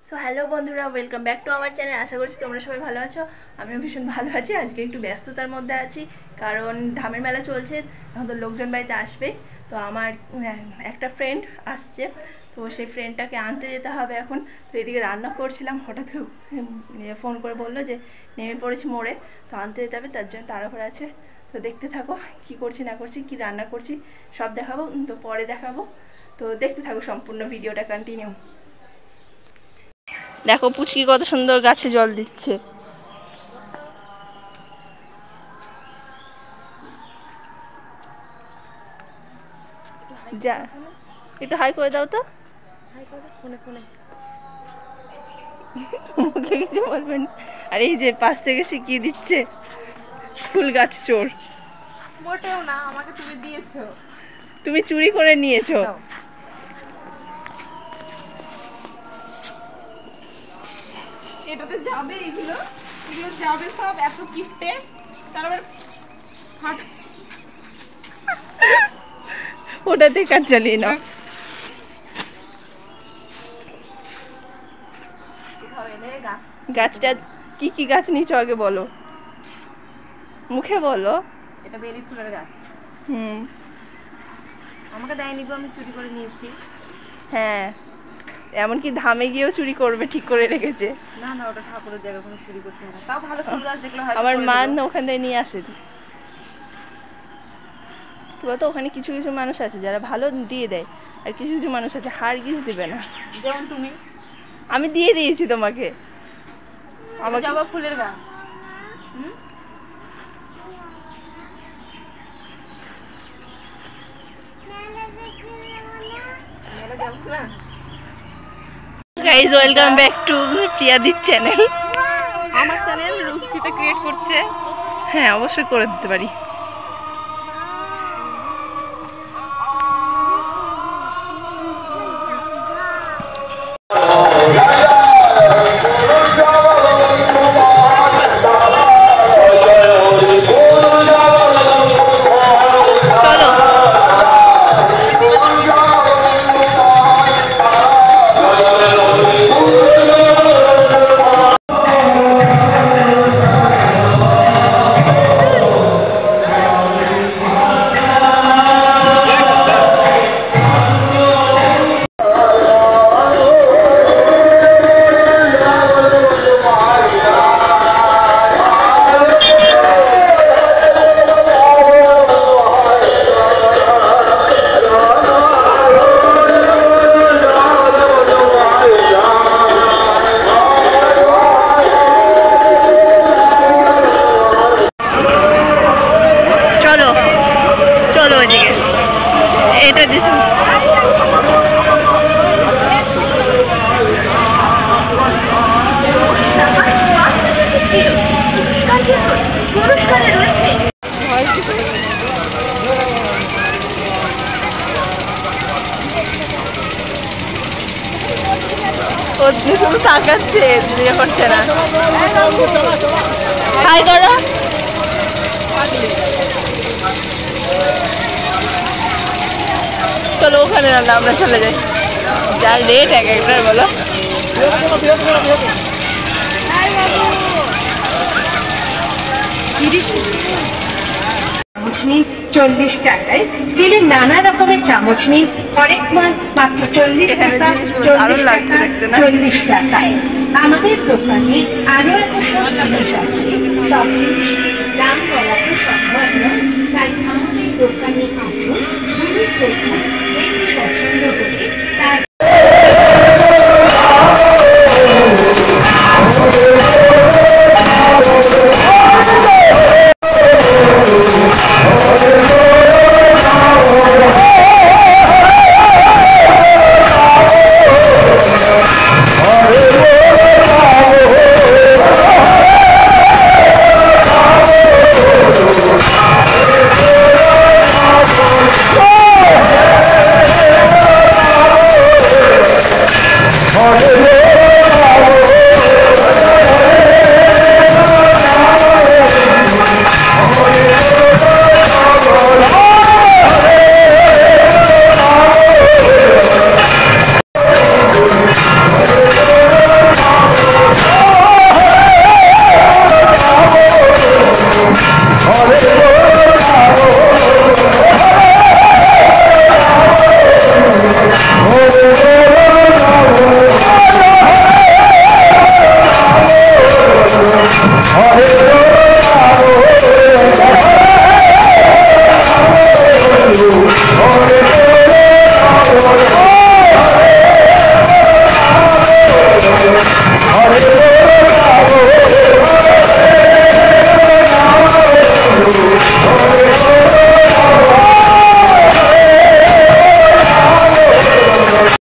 So hello বন্ধুরা, welcome back to our channel. আশা করছি তোমরা সবাই ভালো আছো। আমিও ভীষণ ভালো আছি। আজকে একটু ব্যস্ততার মধ্যে আছি, কারণ ধামের মেলা চলছে। এখন তো লোকজন বাড়িতে আসবে, তো আমার একটা ফ্রেন্ড আসছে, তো সেই ফ্রেন্ডটাকে আনতে যেতে হবে এখন। তো এদিকে রান্না করছিলাম, হঠাৎ ফোন করে বললো যে নেমে পড়েছি মোড়ে, তো আনতে যেতে হবে, তার জন্য তাড়াহুড়ো আছে। তো দেখতে থাকো কি করছি না করছি, কি রান্না করছি সব দেখাবো, তো পরে দেখাবো। তো দেখতে থাকো সম্পূর্ণ ভিডিওটা কন্টিনিউ। দেখো পুচকি কত সুন্দর গাছে জল দিচ্ছে। যা একটু হাই করে দাও তো। মুখে কিছু বলবেন। আর এই যে পাশ থেকে শিখিয়ে দিচ্ছে ফুল গাছ চোর। মোটেও না, আমাকে তুমি দিয়েছো, তুমি চুরি করে নিয়েছো। এটাতে যাবে, এগুলো যাবে সব, এত কিপটে। তারপর ওটাতে কাজ চালিয়ে নাও। গাছটা কি কি গাছ নিয়েছো আগে বলো, মুখে বলো। এটা বেলি ফুলের গাছ। হুম, আমাকে দেয়নি গো, আমি চুরি করে নিয়েছি। হ্যাঁ, এমনকি ধামে গিয়েও চুরি করবে ঠিক করে রেখেছে। না না, ওটা ঠাকুরের জায়গা, কোনো চুরি করতে হবে না। তাও ভালো ফুল গাছ দেখলে হয়। আমার মা ওখান থেকে নিয়ে আসে। কি বলতো, ওখানে কিছু কিছু মানুষ আছে যারা ভালো দিয়ে দেয়, আর কিছু কিছু মানুষ আছে হারগিজ দেবে না। যেমন তুমি। আমি দিয়ে দিয়েছি তোমাকে। আমার জবা ফুলের গাছ। গাইস, ওয়েলকাম ব্যাক টু প্রিয়াদির চ্যানেল। আমার চ্যানেল রূপসীতে ক্রিয়েট করছে। হ্যাঁ, অবশ্যই করে দিতে পারি। এটা দিছো শুধু তাকাচ্ছে, বিয়ে করছে না। হাই করো। চলো ওখানে রান্না, আমরা চলে যাই। যার রেট এক একটার বলো। চামচ নিন 40 টাকায়। স্টিলের নানা রকমের চামচ নিন, হরেক মাল মাত্র 40 টাকা। 40 টাকায় আমাদের দোকানে আরো এত সস্তা সব দাম বলা তো সম্ভব নয়, তাই আমাদের দোকানে আসুন।